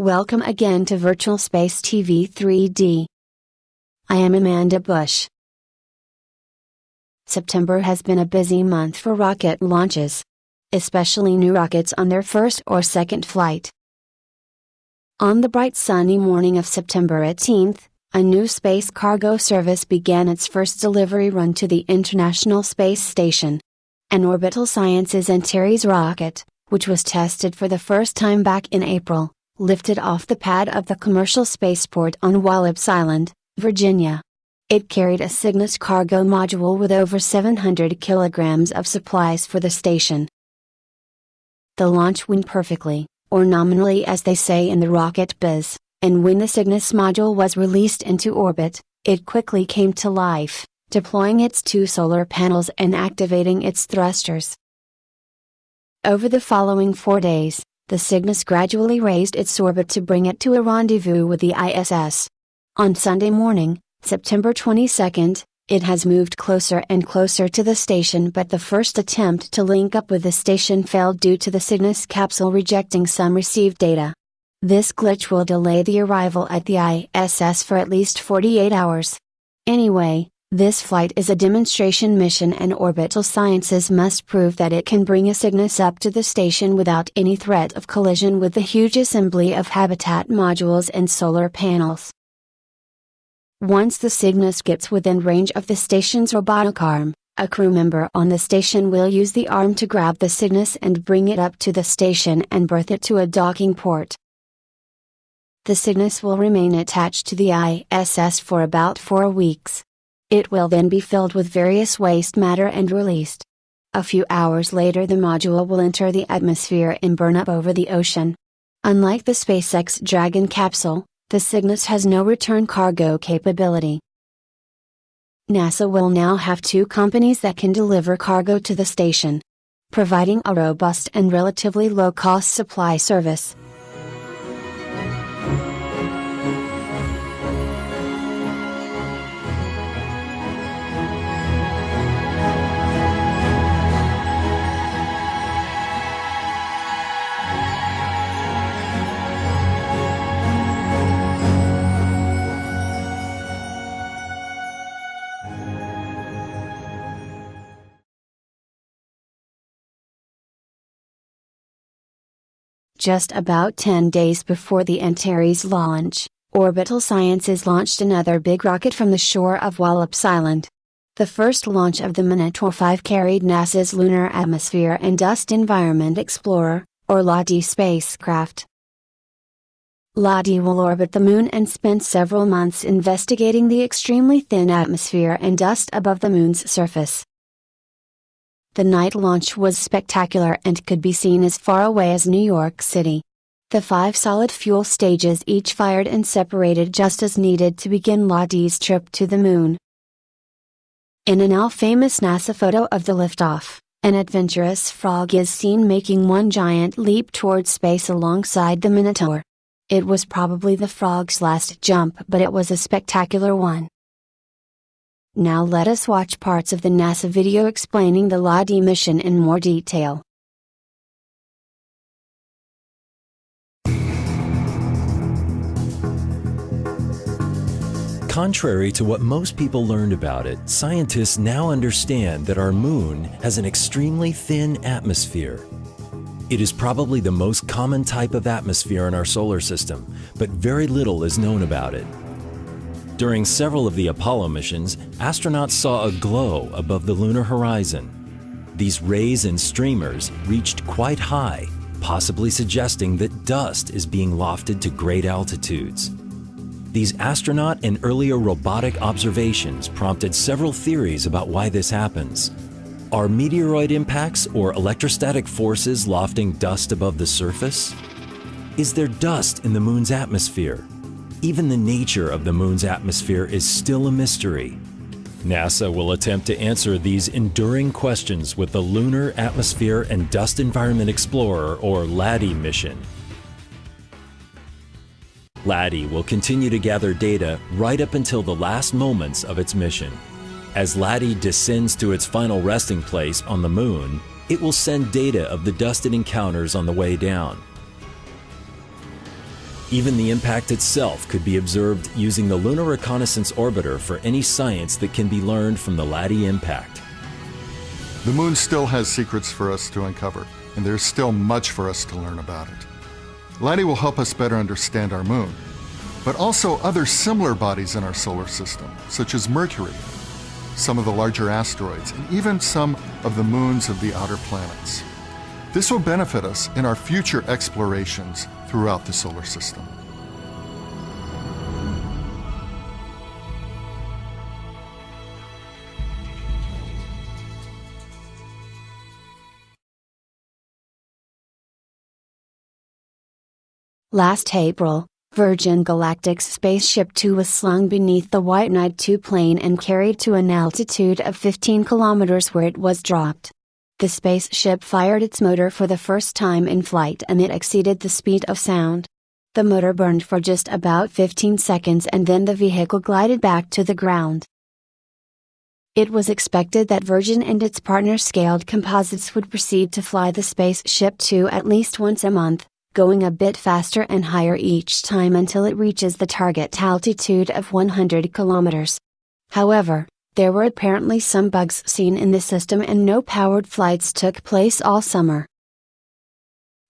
Welcome again to Virtual Space TV 3D. I am Amanda Bush. September has been a busy month for rocket launches, especially new rockets on their first or second flight. On the bright sunny morning of September 18th, a new space cargo service began its first delivery run to the International Space Station. An Orbital Sciences Antares rocket, which was tested for the first time back in April, lifted off the pad of the commercial spaceport on Wallops Island, Virginia. It carried a Cygnus cargo module with over 700 kilograms of supplies for the station. The launch went perfectly, or nominally as they say in the rocket biz, and when the Cygnus module was released into orbit, it quickly came to life, deploying its 2 solar panels and activating its thrusters. Over the following 4 days, the Cygnus gradually raised its orbit to bring it to a rendezvous with the ISS. On Sunday morning, September 22nd, it has moved closer and closer to the station, but the first attempt to link up with the station failed due to the Cygnus capsule rejecting some received data. This glitch will delay the arrival at the ISS for at least 48 hours. Anyway, this flight is a demonstration mission and Orbital Sciences must prove that it can bring a Cygnus up to the station without any threat of collision with the huge assembly of habitat modules and solar panels. Once the Cygnus gets within range of the station's robotic arm, a crew member on the station will use the arm to grab the Cygnus and bring it up to the station and berth it to a docking port. The Cygnus will remain attached to the ISS for about 4 weeks. It will then be filled with various waste matter and released. A few hours later the module will enter the atmosphere and burn up over the ocean. Unlike the SpaceX Dragon capsule, the Cygnus has no return cargo capability. NASA will now have 2 companies that can deliver cargo to the station, providing a robust and relatively low-cost supply service. Just about 10 days before the Antares launch, Orbital Sciences launched another big rocket from the shore of Wallops Island. The first launch of the Minotaur 5 carried NASA's Lunar Atmosphere and Dust Environment Explorer, or LADEE spacecraft. LADEE will orbit the Moon and spend several months investigating the extremely thin atmosphere and dust above the Moon's surface. The night launch was spectacular and could be seen as far away as New York City. The 5 solid fuel stages each fired and separated just as needed to begin LADEE's trip to the Moon. In a now famous NASA photo of the liftoff, an adventurous frog is seen making one giant leap towards space alongside the Minotaur. It was probably the frog's last jump, but it was a spectacular one. Now let us watch parts of the NASA video explaining the LADEE mission in more detail. Contrary to what most people learned about it, scientists now understand that our Moon has an extremely thin atmosphere. It is probably the most common type of atmosphere in our solar system, but very little is known about it. During several of the Apollo missions, astronauts saw a glow above the lunar horizon. These rays and streamers reached quite high, possibly suggesting that dust is being lofted to great altitudes. These astronaut and earlier robotic observations prompted several theories about why this happens. Are meteoroid impacts or electrostatic forces lofting dust above the surface? Is there dust in the Moon's atmosphere? Even the nature of the Moon's atmosphere is still a mystery. NASA will attempt to answer these enduring questions with the Lunar Atmosphere and Dust Environment Explorer, or LADEE mission. LADEE will continue to gather data right up until the last moments of its mission. As LADEE descends to its final resting place on the Moon, it will send data of the dust it encounters on the way down. Even the impact itself could be observed using the Lunar Reconnaissance Orbiter for any science that can be learned from the LADEE impact. The moon still has secrets for us to uncover, and there's still much for us to learn about it. LADEE will help us better understand our moon, but also other similar bodies in our solar system, such as Mercury, some of the larger asteroids, and even some of the moons of the outer planets. This will benefit us in our future explorations throughout the solar system. Last April, Virgin Galactic's SpaceShipTwo was slung beneath the White Knight 2 plane and carried to an altitude of 15 kilometers where it was dropped. The spaceship fired its motor for the first time in flight and it exceeded the speed of sound. The motor burned for just about 15 seconds and then the vehicle glided back to the ground. It was expected that Virgin and its partner Scaled Composites would proceed to fly the SpaceShipTwo at least once a month, going a bit faster and higher each time until it reaches the target altitude of 100 kilometers. However, there were apparently some bugs seen in the system and no powered flights took place all summer.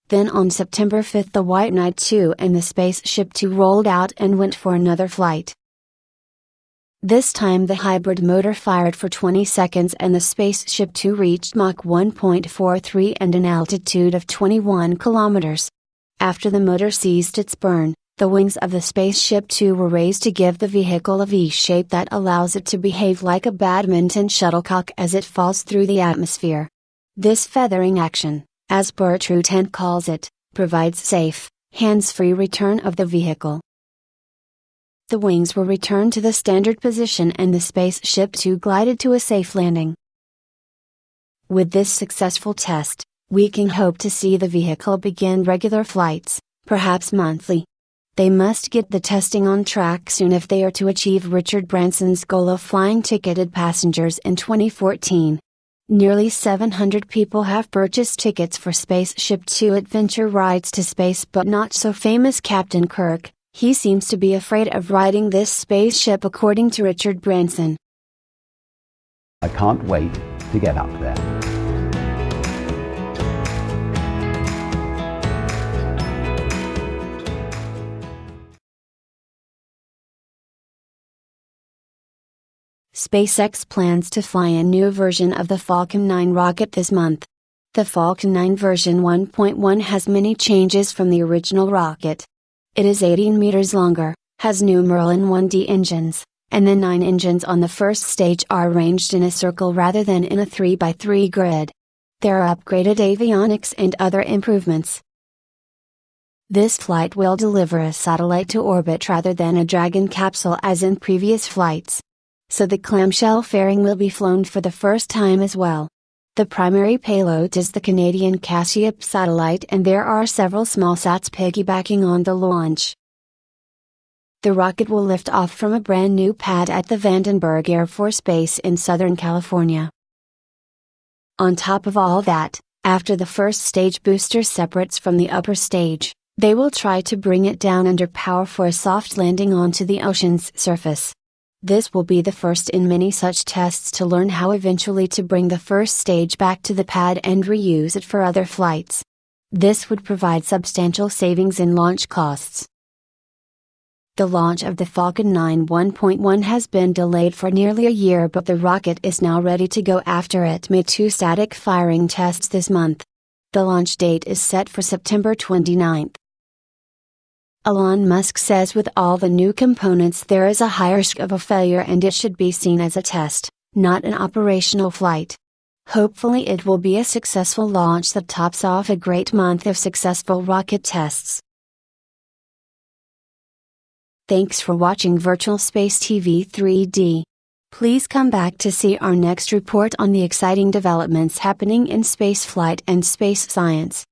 Then on September 5 the White Knight 2 and the SpaceShipTwo rolled out and went for another flight. This time the hybrid motor fired for 20 seconds and the SpaceShipTwo reached Mach 1.43 and an altitude of 21 kilometers. After the motor ceased its burn, the wings of the SpaceShipTwo were raised to give the vehicle a V-shape that allows it to behave like a badminton shuttlecock as it falls through the atmosphere. This feathering action, as Bertrand calls it, provides safe, hands-free return of the vehicle. The wings were returned to the standard position and the SpaceShipTwo glided to a safe landing. With this successful test, we can hope to see the vehicle begin regular flights, perhaps monthly. They must get the testing on track soon if they are to achieve Richard Branson's goal of flying ticketed passengers in 2014. Nearly 700 people have purchased tickets for SpaceShipTwo adventure rides to space, but not so famous Captain Kirk. He seems to be afraid of riding this spaceship, according to Richard Branson. I can't wait to get up there. SpaceX plans to fly a new version of the Falcon 9 rocket this month. The Falcon 9 version 1.1 has many changes from the original rocket. It is 18 meters longer, has new Merlin 1D engines, and the 9 engines on the first stage are arranged in a circle rather than in a 3x3 grid. There are upgraded avionics and other improvements. This flight will deliver a satellite to orbit rather than a Dragon capsule as in previous flights. So the clamshell fairing will be flown for the first time as well. The primary payload is the Canadian Cassiope satellite and there are several small sats piggybacking on the launch. The rocket will lift off from a brand new pad at the Vandenberg Air Force Base in Southern California. On top of all that, after the first stage booster separates from the upper stage, they will try to bring it down under power for a soft landing onto the ocean's surface. This will be the first in many such tests to learn how eventually to bring the first stage back to the pad and reuse it for other flights. This would provide substantial savings in launch costs. The launch of the Falcon 9 1.1 has been delayed for nearly a year, but the rocket is now ready to go after it made 2 static firing tests this month. The launch date is set for September 29. Elon Musk says with all the new components there is a higher risk of a failure and it should be seen as a test, not an operational flight. Hopefully it will be a successful launch that tops off a great month of successful rocket tests. Thanks for watching Virtual Space TV 3D. Please come back to see our next report on the exciting developments happening in spaceflight and space science.